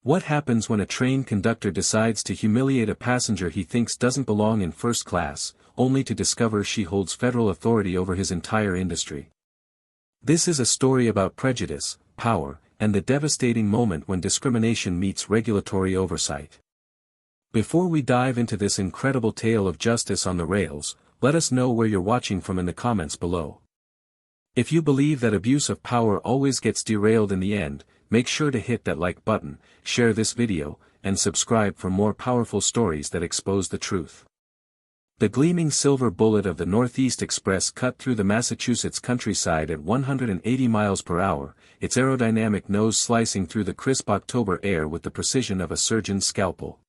What happens when a train conductor decides to humiliate a passenger he thinks doesn't belong in first class, only to discover she holds federal authority over his entire industry? This is a story about prejudice, power, and the devastating moment when discrimination meets regulatory oversight. Before we dive into this incredible tale of justice on the rails, let us know where you're watching from in the comments below. If you believe that abuse of power always gets derailed in the end, make sure to hit that like button, share this video, and subscribe for more powerful stories that expose the truth. The gleaming silver bullet of the Northeast Express cut through the Massachusetts countryside at 180 miles per hour, its aerodynamic nose slicing through the crisp October air with the precision of a surgeon's scalpel.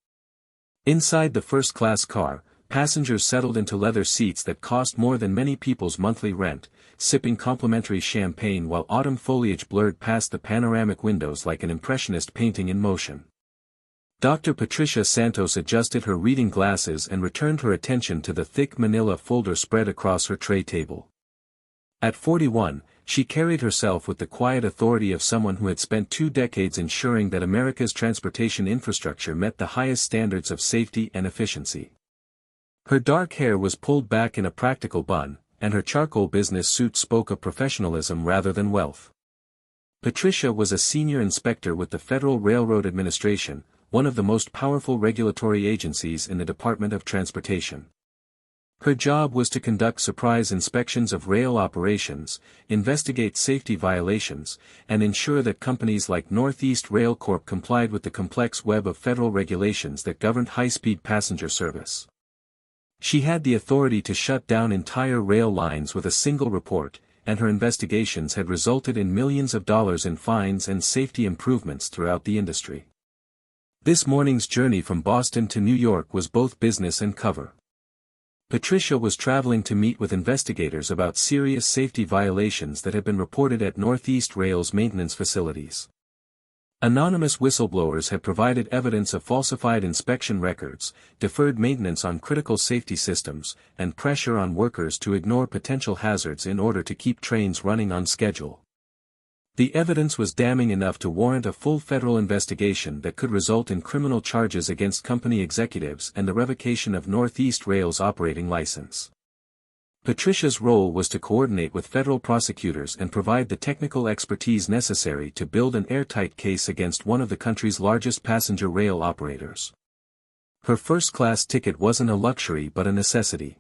Inside the first-class car, passengers settled into leather seats that cost more than many people's monthly rent, sipping complimentary champagne while autumn foliage blurred past the panoramic windows like an impressionist painting in motion. Dr. Patricia Santos adjusted her reading glasses and returned her attention to the thick manila folder spread across her tray table. At 41, she carried herself with the quiet authority of someone who had spent 2 decades ensuring that America's transportation infrastructure met the highest standards of safety and efficiency. Her dark hair was pulled back in a practical bun, and her charcoal business suit spoke of professionalism rather than wealth. Patricia was a senior inspector with the Federal Railroad Administration, one of the most powerful regulatory agencies in the Department of Transportation. Her job was to conduct surprise inspections of rail operations, investigate safety violations, and ensure that companies like Northeast Rail Corp complied with the complex web of federal regulations that governed high-speed passenger service. She had the authority to shut down entire rail lines with a single report, and her investigations had resulted in millions of dollars in fines and safety improvements throughout the industry. This morning's journey from Boston to New York was both business and cover. Patricia was traveling to meet with investigators about serious safety violations that had been reported at Northeast Rail's maintenance facilities. Anonymous whistleblowers had provided evidence of falsified inspection records, deferred maintenance on critical safety systems, and pressure on workers to ignore potential hazards in order to keep trains running on schedule. The evidence was damning enough to warrant a full federal investigation that could result in criminal charges against company executives and the revocation of Northeast Rail's operating license. Patricia's role was to coordinate with federal prosecutors and provide the technical expertise necessary to build an airtight case against one of the country's largest passenger rail operators. Her first-class ticket wasn't a luxury but a necessity.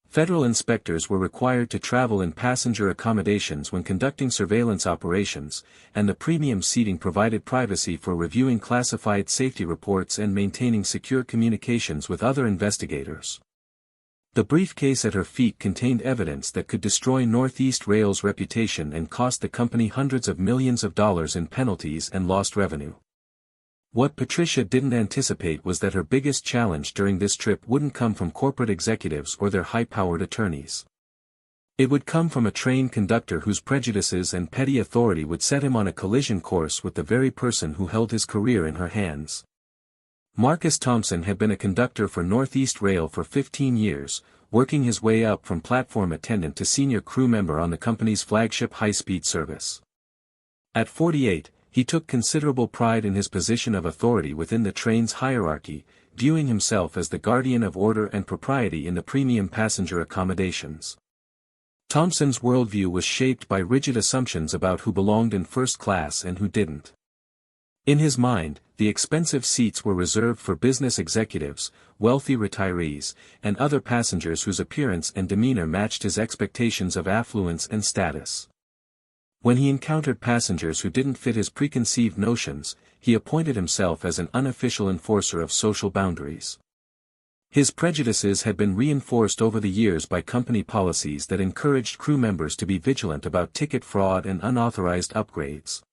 Federal inspectors were required to travel in passenger accommodations when conducting surveillance operations, and the premium seating provided privacy for reviewing classified safety reports and maintaining secure communications with other investigators. The briefcase at her feet contained evidence that could destroy Northeast Rail's reputation and cost the company hundreds of millions of dollars in penalties and lost revenue. What Patricia didn't anticipate was that her biggest challenge during this trip wouldn't come from corporate executives or their high-powered attorneys. It would come from a train conductor whose prejudices and petty authority would set him on a collision course with the very person who held his career in her hands. Marcus Thompson had been a conductor for Northeast Rail for 15 years, working his way up from platform attendant to senior crew member on the company's flagship high-speed service. At 48, he took considerable pride in his position of authority within the train's hierarchy, viewing himself as the guardian of order and propriety in the premium passenger accommodations. Thompson's worldview was shaped by rigid assumptions about who belonged in first class and who didn't. In his mind, the expensive seats were reserved for business executives, wealthy retirees, and other passengers whose appearance and demeanor matched his expectations of affluence and status. When he encountered passengers who didn't fit his preconceived notions, he appointed himself as an unofficial enforcer of social boundaries. His prejudices had been reinforced over the years by company policies that encouraged crew members to be vigilant about ticket fraud and unauthorized upgrades.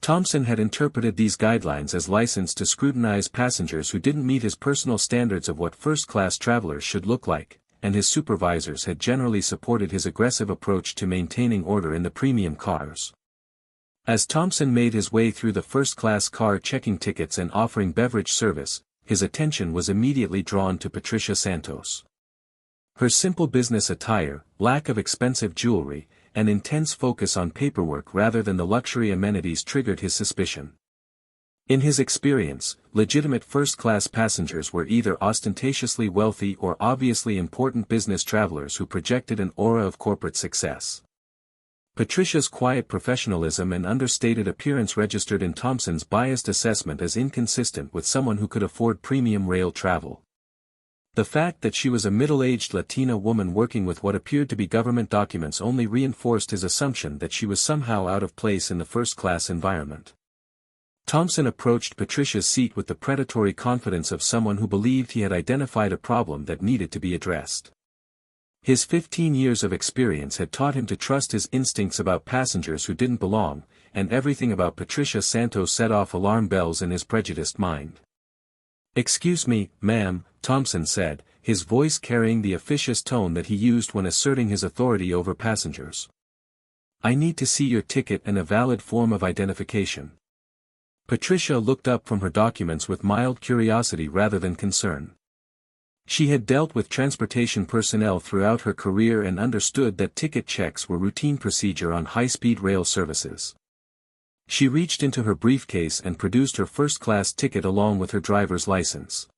Thompson had interpreted these guidelines as license to scrutinize passengers who didn't meet his personal standards of what first-class travelers should look like, and his supervisors had generally supported his aggressive approach to maintaining order in the premium cars. As Thompson made his way through the first-class car checking tickets and offering beverage service, his attention was immediately drawn to Patricia Santos. Her simple business attire, lack of expensive jewelry, and intense focus on paperwork rather than the luxury amenities triggered his suspicion. In his experience, legitimate first-class passengers were either ostentatiously wealthy or obviously important business travelers who projected an aura of corporate success. Patricia's quiet professionalism and understated appearance registered in Thompson's biased assessment as inconsistent with someone who could afford premium rail travel. The fact that she was a middle-aged Latina woman working with what appeared to be government documents only reinforced his assumption that she was somehow out of place in the first-class environment. Thompson approached Patricia's seat with the predatory confidence of someone who believed he had identified a problem that needed to be addressed. His 15 years of experience had taught him to trust his instincts about passengers who didn't belong, and everything about Patricia Santos set off alarm bells in his prejudiced mind. "Excuse me, ma'am," Thompson said, his voice carrying the officious tone that he used when asserting his authority over passengers. "I need to see your ticket and a valid form of identification." Patricia looked up from her documents with mild curiosity rather than concern. She had dealt with transportation personnel throughout her career and understood that ticket checks were routine procedure on high-speed rail services. She reached into her briefcase and produced her first-class ticket along with her driver's license.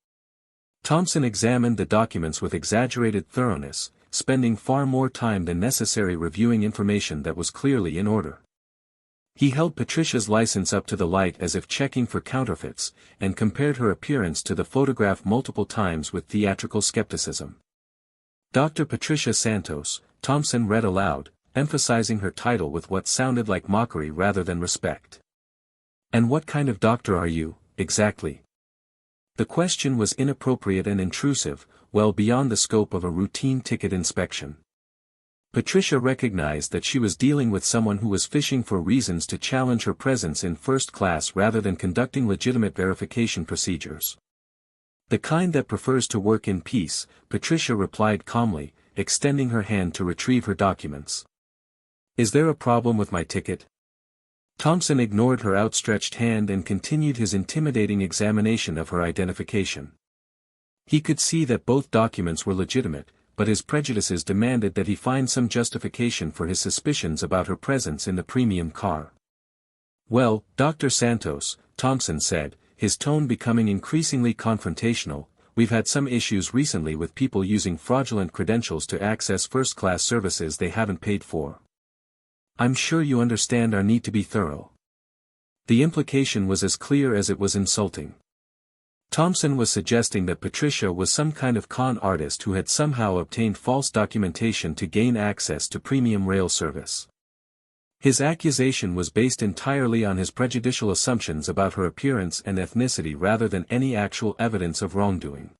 Thompson examined the documents with exaggerated thoroughness, spending far more time than necessary reviewing information that was clearly in order. He held Patricia's license up to the light as if checking for counterfeits, and compared her appearance to the photograph multiple times with theatrical skepticism. "Dr. Patricia Santos," Thompson read aloud, emphasizing her title with what sounded like mockery rather than respect. "And what kind of doctor are you, exactly?" The question was inappropriate and intrusive, well beyond the scope of a routine ticket inspection. Patricia recognized that she was dealing with someone who was fishing for reasons to challenge her presence in first class rather than conducting legitimate verification procedures. "The kind that prefers to work in peace," Patricia replied calmly, extending her hand to retrieve her documents. "Is there a problem with my ticket?" Thompson ignored her outstretched hand and continued his intimidating examination of her identification. He could see that both documents were legitimate, but his prejudices demanded that he find some justification for his suspicions about her presence in the premium car. "Well, Dr. Santos," Thompson said, his tone becoming increasingly confrontational, "we've had some issues recently with people using fraudulent credentials to access first-class services they haven't paid for. I'm sure you understand our need to be thorough." The implication was as clear as it was insulting. Thompson was suggesting that Patricia was some kind of con artist who had somehow obtained false documentation to gain access to premium rail service. His accusation was based entirely on his prejudicial assumptions about her appearance and ethnicity rather than any actual evidence of wrongdoing.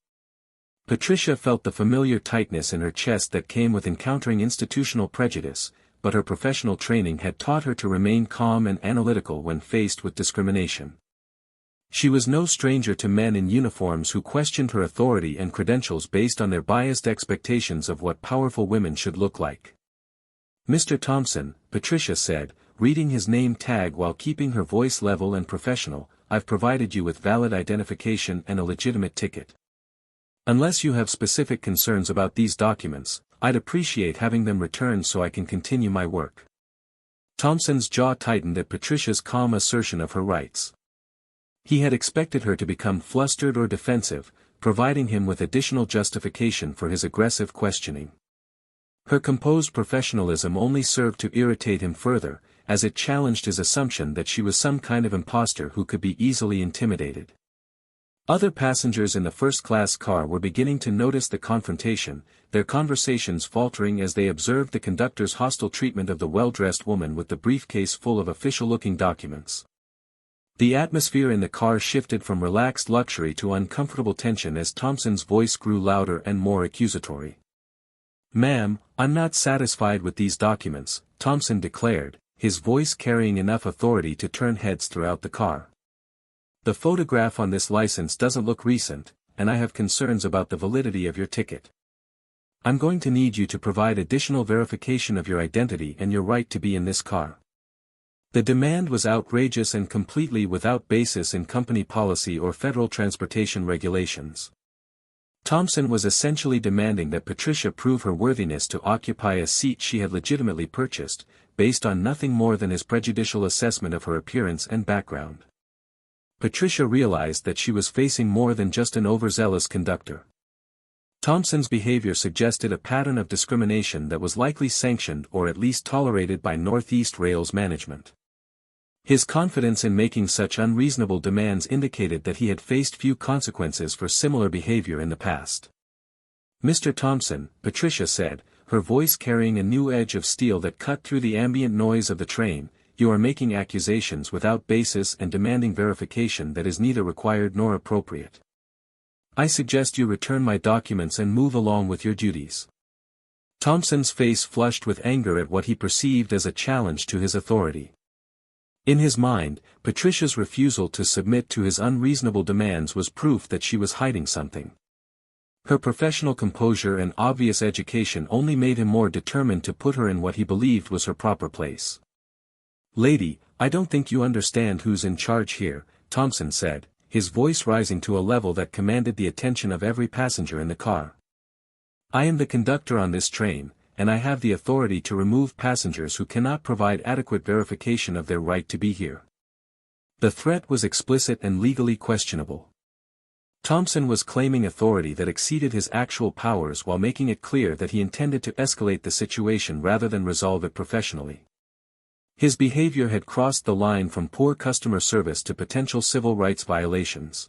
Patricia felt the familiar tightness in her chest that came with encountering institutional prejudice, but her professional training had taught her to remain calm and analytical when faced with discrimination. She was no stranger to men in uniforms who questioned her authority and credentials based on their biased expectations of what powerful women should look like. "Mr. Thompson," Patricia said, reading his name tag while keeping her voice level and professional, "I've provided you with valid identification and a legitimate ticket. Unless you have specific concerns about these documents, I'd appreciate having them returned so I can continue my work." Thompson's jaw tightened at Patricia's calm assertion of her rights. He had expected her to become flustered or defensive, providing him with additional justification for his aggressive questioning. Her composed professionalism only served to irritate him further, as it challenged his assumption that she was some kind of imposter who could be easily intimidated. Other passengers in the first-class car were beginning to notice the confrontation, their conversations faltering as they observed the conductor's hostile treatment of the well-dressed woman with the briefcase full of official-looking documents. The atmosphere in the car shifted from relaxed luxury to uncomfortable tension as Thompson's voice grew louder and more accusatory. "Ma'am, I'm not satisfied with these documents," Thompson declared, his voice carrying enough authority to turn heads throughout the car. "The photograph on this license doesn't look recent, and I have concerns about the validity of your ticket. I'm going to need you to provide additional verification of your identity and your right to be in this car." The demand was outrageous and completely without basis in company policy or federal transportation regulations. Thompson was essentially demanding that Patricia prove her worthiness to occupy a seat she had legitimately purchased, based on nothing more than his prejudicial assessment of her appearance and background. Patricia realized that she was facing more than just an overzealous conductor. Thompson's behavior suggested a pattern of discrimination that was likely sanctioned or at least tolerated by Northeast Rail's management. His confidence in making such unreasonable demands indicated that he had faced few consequences for similar behavior in the past. "Mr. Thompson," Patricia said, her voice carrying a new edge of steel that cut through the ambient noise of the train, "you are making accusations without basis and demanding verification that is neither required nor appropriate. I suggest you return my documents and move along with your duties." Thompson's face flushed with anger at what he perceived as a challenge to his authority. In his mind, Patricia's refusal to submit to his unreasonable demands was proof that she was hiding something. Her professional composure and obvious education only made him more determined to put her in what he believed was her proper place. "Lady, I don't think you understand who's in charge here," Thompson said, his voice rising to a level that commanded the attention of every passenger in the car. "I am the conductor on this train, and I have the authority to remove passengers who cannot provide adequate verification of their right to be here." The threat was explicit and legally questionable. Thompson was claiming authority that exceeded his actual powers while making it clear that he intended to escalate the situation rather than resolve it professionally. His behavior had crossed the line from poor customer service to potential civil rights violations.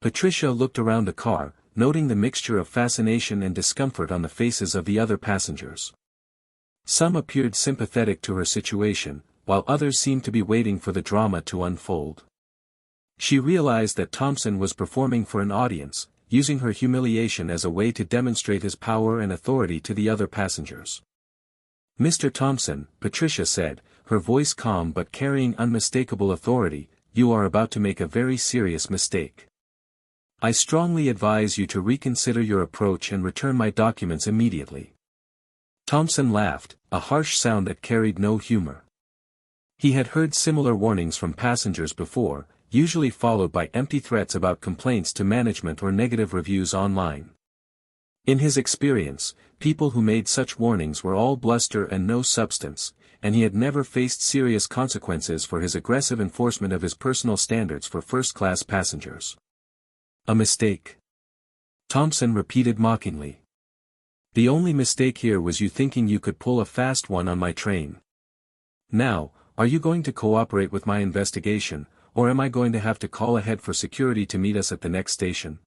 Patricia looked around the car, noting the mixture of fascination and discomfort on the faces of the other passengers. Some appeared sympathetic to her situation, while others seemed to be waiting for the drama to unfold. She realized that Thompson was performing for an audience, using her humiliation as a way to demonstrate his power and authority to the other passengers. "Mr. Thompson," Patricia said, her voice calm but carrying unmistakable authority, "you are about to make a very serious mistake. I strongly advise you to reconsider your approach and return my documents immediately." Thompson laughed, a harsh sound that carried no humor. He had heard similar warnings from passengers before, usually followed by empty threats about complaints to management or negative reviews online. In his experience, people who made such warnings were all bluster and no substance, and he had never faced serious consequences for his aggressive enforcement of his personal standards for first-class passengers. "A mistake?" Thompson repeated mockingly. "The only mistake here was you thinking you could pull a fast one on my train. Now, are you going to cooperate with my investigation, or am I going to have to call ahead for security to meet us at the next station?"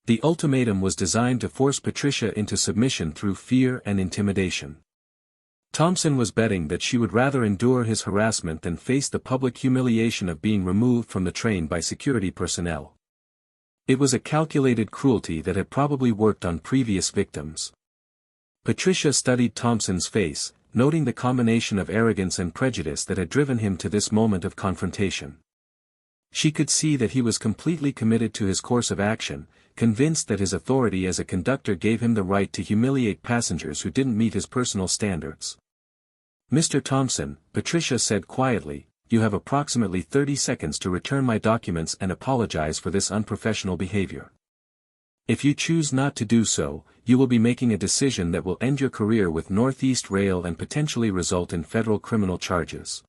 The ultimatum was designed to force Patricia into submission through fear and intimidation. Thompson was betting that she would rather endure his harassment than face the public humiliation of being removed from the train by security personnel. It was a calculated cruelty that had probably worked on previous victims. Patricia studied Thompson's face, noting the combination of arrogance and prejudice that had driven him to this moment of confrontation. She could see that he was completely committed to his course of action, convinced that his authority as a conductor gave him the right to humiliate passengers who didn't meet his personal standards. "Mr. Thompson," Patricia said quietly, "you have approximately 30 seconds to return my documents and apologize for this unprofessional behavior. If you choose not to do so, you will be making a decision that will end your career with Northeast Rail and potentially result in federal criminal charges."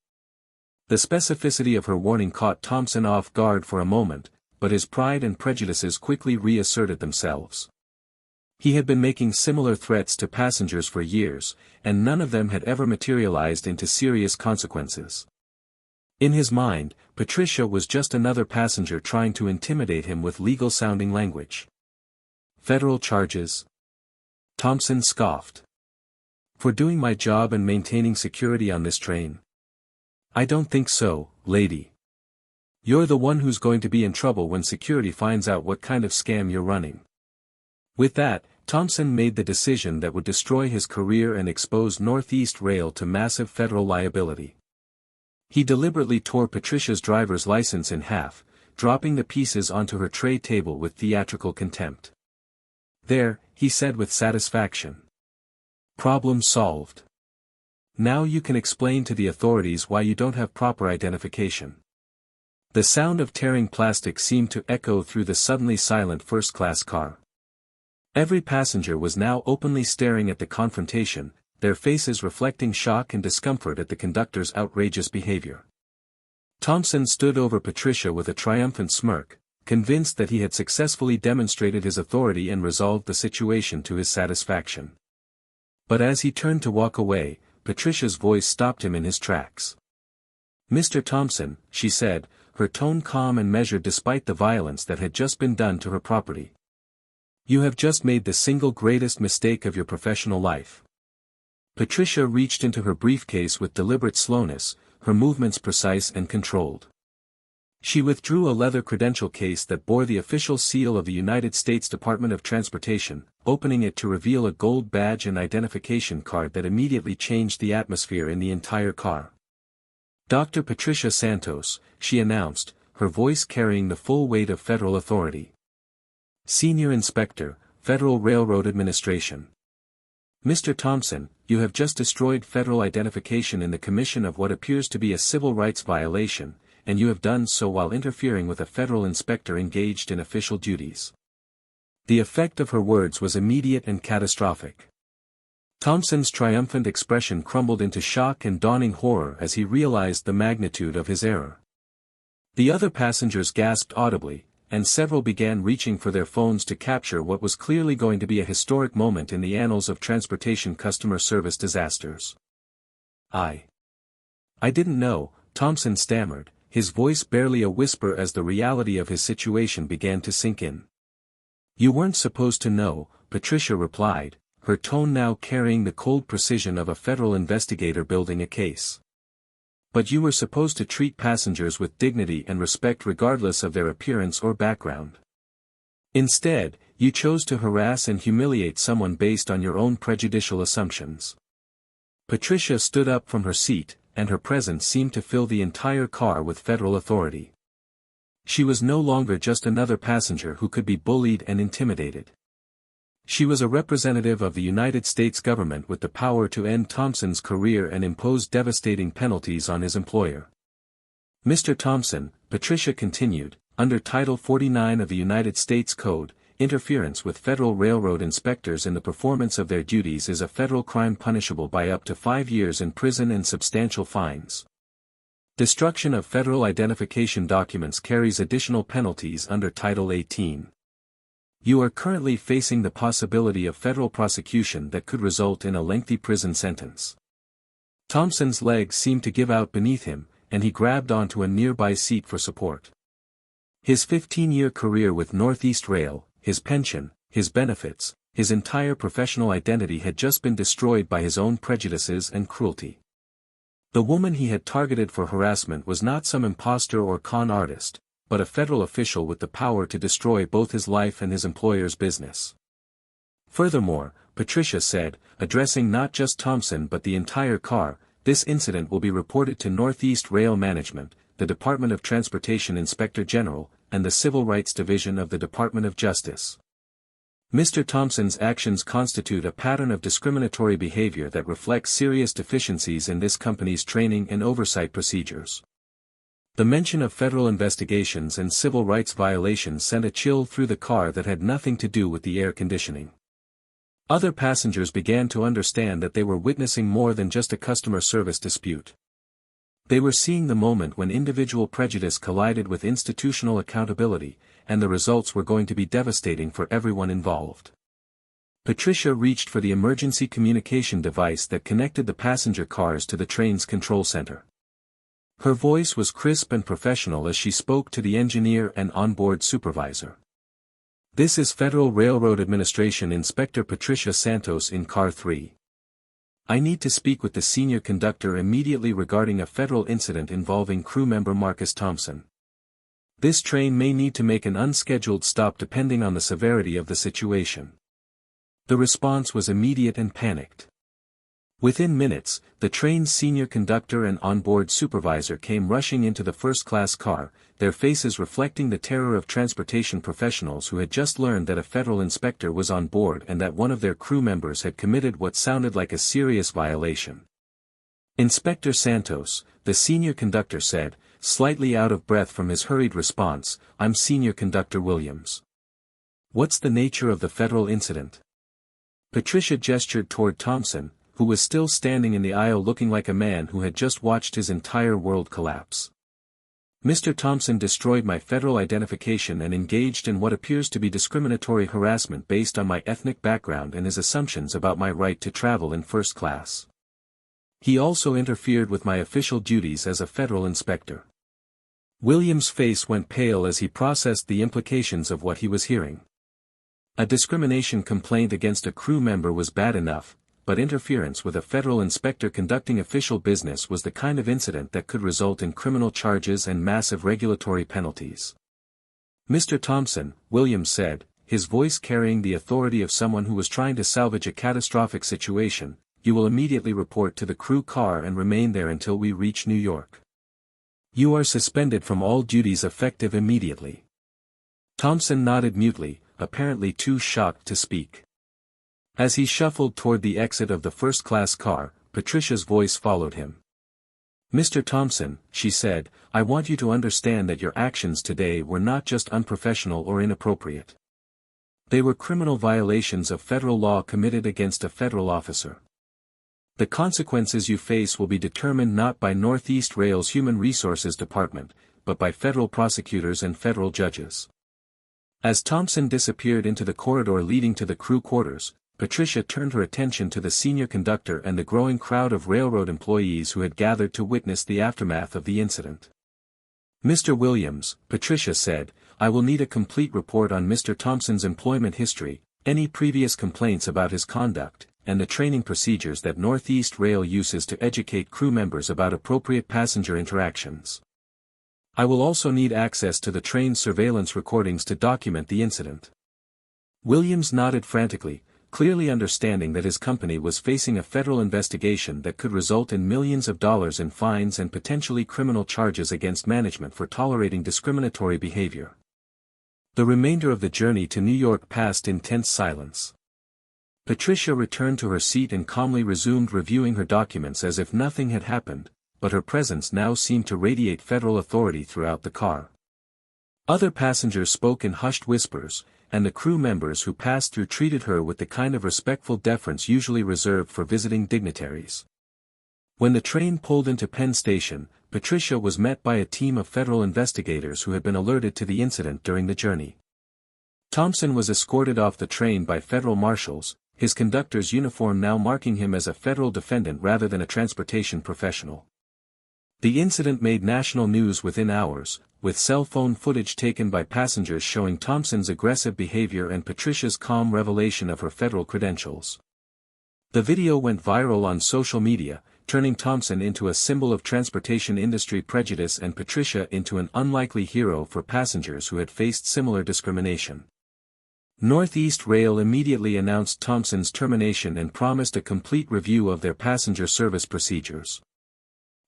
The specificity of her warning caught Thompson off guard for a moment, but his pride and prejudices quickly reasserted themselves. He had been making similar threats to passengers for years, and none of them had ever materialized into serious consequences. In his mind, Patricia was just another passenger trying to intimidate him with legal-sounding language. "Federal charges?" Thompson scoffed. "For doing my job and maintaining security on this train? I don't think so, lady. You're the one who's going to be in trouble when security finds out what kind of scam you're running." With that, Thompson made the decision that would destroy his career and expose Northeast Rail to massive federal liability. He deliberately tore Patricia's driver's license in half, dropping the pieces onto her tray table with theatrical contempt. "There," he said with satisfaction. "Problem solved. Now you can explain to the authorities why you don't have proper identification." The sound of tearing plastic seemed to echo through the suddenly silent first-class car. Every passenger was now openly staring at the confrontation, their faces reflecting shock and discomfort at the conductor's outrageous behavior. Thompson stood over Patricia with a triumphant smirk, convinced that he had successfully demonstrated his authority and resolved the situation to his satisfaction. But as he turned to walk away, Patricia's voice stopped him in his tracks. "Mr. Thompson," she said, her tone calm and measured despite the violence that had just been done to her property. "You have just made the single greatest mistake of your professional life." Patricia reached into her briefcase with deliberate slowness, her movements precise and controlled. She withdrew a leather credential case that bore the official seal of the United States Department of Transportation, opening it to reveal a gold badge and identification card that immediately changed the atmosphere in the entire car. "Dr. Patricia Santos," she announced, her voice carrying the full weight of federal authority. "Senior Inspector, Federal Railroad Administration. Mr. Thompson, you have just destroyed federal identification in the commission of what appears to be a civil rights violation, and you have done so while interfering with a federal inspector engaged in official duties." The effect of her words was immediate and catastrophic. Thompson's triumphant expression crumbled into shock and dawning horror as he realized the magnitude of his error. The other passengers gasped audibly, and several began reaching for their phones to capture what was clearly going to be a historic moment in the annals of transportation customer service disasters. I didn't know," Thompson stammered, his voice barely a whisper as the reality of his situation began to sink in. "You weren't supposed to know," Patricia replied, her tone now carrying the cold precision of a federal investigator building a case. "But you were supposed to treat passengers with dignity and respect regardless of their appearance or background. Instead, you chose to harass and humiliate someone based on your own prejudicial assumptions." Patricia stood up from her seat, and her presence seemed to fill the entire car with federal authority. She was no longer just another passenger who could be bullied and intimidated. She was a representative of the United States government with the power to end Thompson's career and impose devastating penalties on his employer. "Mr. Thompson," Patricia continued, "under Title 49 of the United States Code, interference with federal railroad inspectors in the performance of their duties is a federal crime punishable by up to 5 years in prison and substantial fines. Destruction of federal identification documents carries additional penalties under Title 18. You are currently facing the possibility of federal prosecution that could result in a lengthy prison sentence." Thompson's legs seemed to give out beneath him, and he grabbed onto a nearby seat for support. His 15-year career with Northeast Rail, his pension, his benefits, his entire professional identity had just been destroyed by his own prejudices and cruelty. The woman he had targeted for harassment was not some imposter or con artist, but a federal official with the power to destroy both his life and his employer's business. Furthermore, Patricia said, addressing not just Thompson but the entire car, "This incident will be reported to Northeast Rail Management, the Department of Transportation Inspector General, and the Civil Rights Division of the Department of Justice. Mr. Thompson's actions constitute a pattern of discriminatory behavior that reflects serious deficiencies in this company's training and oversight procedures." The mention of federal investigations and civil rights violations sent a chill through the car that had nothing to do with the air conditioning. Other passengers began to understand that they were witnessing more than just a customer service dispute. They were seeing the moment when individual prejudice collided with institutional accountability, and the results were going to be devastating for everyone involved. Patricia reached for the emergency communication device that connected the passenger cars to the train's control center. Her voice was crisp and professional as she spoke to the engineer and onboard supervisor. "This is Federal Railroad Administration Inspector Patricia Santos in Car 3. I need to speak with the senior conductor immediately regarding a federal incident involving crew member Marcus Thompson. This train may need to make an unscheduled stop depending on the severity of the situation." The response was immediate and panicked. Within minutes, the train's senior conductor and onboard supervisor came rushing into the first-class car, their faces reflecting the terror of transportation professionals who had just learned that a federal inspector was on board and that one of their crew members had committed what sounded like a serious violation. "Inspector Santos," the senior conductor said, slightly out of breath from his hurried response, "I'm Senior Conductor Williams. What's the nature of the federal incident?" Patricia gestured toward Thompson, who was still standing in the aisle looking like a man who had just watched his entire world collapse. Mr. Thompson destroyed my federal identification and engaged in what appears to be discriminatory harassment based on my ethnic background and his assumptions about my right to travel in first class. He also interfered with my official duties as a federal inspector. Williams' face went pale as he processed the implications of what he was hearing. A discrimination complaint against a crew member was bad enough, but interference with a federal inspector conducting official business was the kind of incident that could result in criminal charges and massive regulatory penalties. Mr. Thompson, Williams said, his voice carrying the authority of someone who was trying to salvage a catastrophic situation, you will immediately report to the crew car and remain there until we reach New York. You are suspended from all duties effective immediately. Thompson nodded mutely, apparently too shocked to speak. As he shuffled toward the exit of the first-class car, Patricia's voice followed him. Mr. Thompson, she said, I want you to understand that your actions today were not just unprofessional or inappropriate. They were criminal violations of federal law committed against a federal officer. The consequences you face will be determined not by Northeast Rail's Human Resources Department, but by federal prosecutors and federal judges. As Thompson disappeared into the corridor leading to the crew quarters, Patricia turned her attention to the senior conductor and the growing crowd of railroad employees who had gathered to witness the aftermath of the incident. Mr. Williams, Patricia said, I will need a complete report on Mr. Thompson's employment history, any previous complaints about his conduct, and the training procedures that Northeast Rail uses to educate crew members about appropriate passenger interactions. I will also need access to the train's surveillance recordings to document the incident. Williams nodded frantically, clearly understanding that his company was facing a federal investigation that could result in millions of dollars in fines and potentially criminal charges against management for tolerating discriminatory behavior. The remainder of the journey to New York passed in tense silence. Patricia returned to her seat and calmly resumed reviewing her documents as if nothing had happened, but her presence now seemed to radiate federal authority throughout the car. Other passengers spoke in hushed whispers, and the crew members who passed through treated her with the kind of respectful deference usually reserved for visiting dignitaries. When the train pulled into Penn Station, Patricia was met by a team of federal investigators who had been alerted to the incident during the journey. Thompson was escorted off the train by federal marshals, his conductor's uniform now marking him as a federal defendant rather than a transportation professional. The incident made national news within hours, with cell phone footage taken by passengers showing Thompson's aggressive behavior and Patricia's calm revelation of her federal credentials. The video went viral on social media, turning Thompson into a symbol of transportation industry prejudice and Patricia into an unlikely hero for passengers who had faced similar discrimination. Northeast Rail immediately announced Thompson's termination and promised a complete review of their passenger service procedures.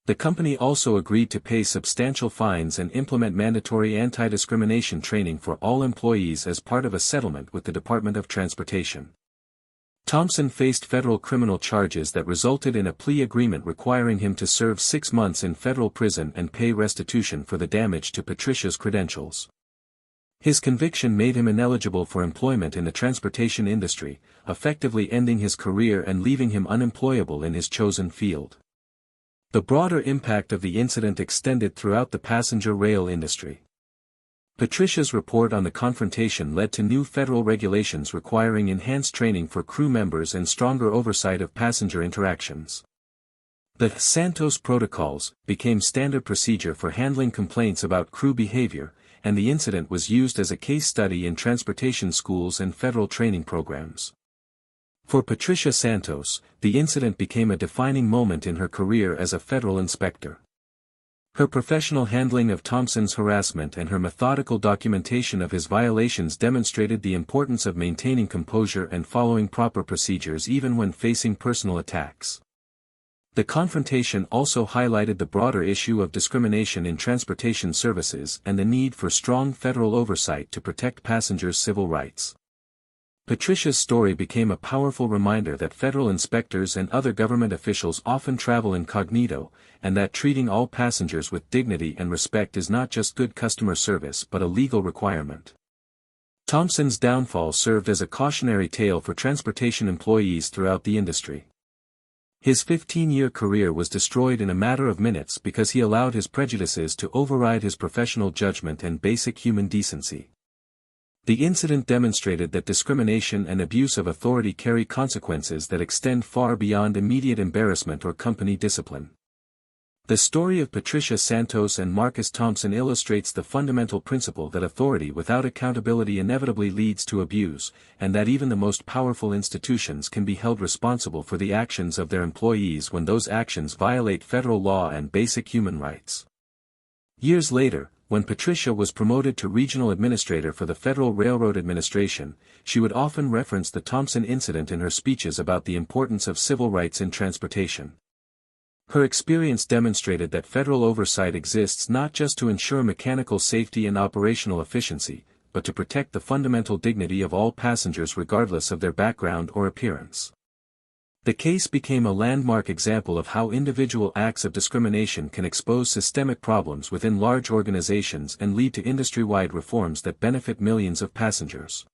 The company also agreed to pay substantial fines and implement mandatory anti-discrimination training for all employees as part of a settlement with the Department of Transportation. Thompson faced federal criminal charges that resulted in a plea agreement requiring him to serve 6 months in federal prison and pay restitution for the damage to Patricia's credentials. His conviction made him ineligible for employment in the transportation industry, effectively ending his career and leaving him unemployable in his chosen field. The broader impact of the incident extended throughout the passenger rail industry. Patricia's report on the confrontation led to new federal regulations requiring enhanced training for crew members and stronger oversight of passenger interactions. The Santos Protocols became standard procedure for handling complaints about crew behavior, and the incident was used as a case study in transportation schools and federal training programs. For Patricia Santos, the incident became a defining moment in her career as a federal inspector. Her professional handling of Thompson's harassment and her methodical documentation of his violations demonstrated the importance of maintaining composure and following proper procedures even when facing personal attacks. The confrontation also highlighted the broader issue of discrimination in transportation services and the need for strong federal oversight to protect passengers' civil rights. Patricia's story became a powerful reminder that federal inspectors and other government officials often travel incognito, and that treating all passengers with dignity and respect is not just good customer service but a legal requirement. Thompson's downfall served as a cautionary tale for transportation employees throughout the industry. His 15-year career was destroyed in a matter of minutes because he allowed his prejudices to override his professional judgment and basic human decency. The incident demonstrated that discrimination and abuse of authority carry consequences that extend far beyond immediate embarrassment or company discipline. The story of Patricia Santos and Marcus Thompson illustrates the fundamental principle that authority without accountability inevitably leads to abuse, and that even the most powerful institutions can be held responsible for the actions of their employees when those actions violate federal law and basic human rights. Years later, when Patricia was promoted to regional administrator for the Federal Railroad Administration, she would often reference the Thompson incident in her speeches about the importance of civil rights in transportation. Her experience demonstrated that federal oversight exists not just to ensure mechanical safety and operational efficiency, but to protect the fundamental dignity of all passengers regardless of their background or appearance. The case became a landmark example of how individual acts of discrimination can expose systemic problems within large organizations and lead to industry-wide reforms that benefit millions of passengers.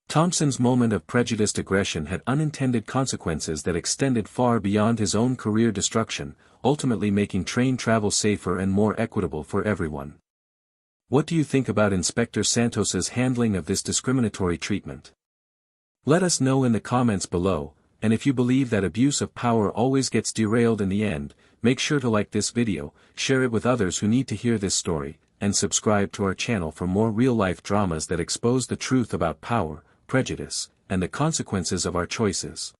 Thompson's moment of prejudiced aggression had unintended consequences that extended far beyond his own career destruction, ultimately making train travel safer and more equitable for everyone. What do you think about Inspector Santos's handling of this discriminatory treatment? Let us know in the comments below. And if you believe that abuse of power always gets derailed in the end, make sure to like this video, share it with others who need to hear this story, and subscribe to our channel for more real-life dramas that expose the truth about power, prejudice, and the consequences of our choices.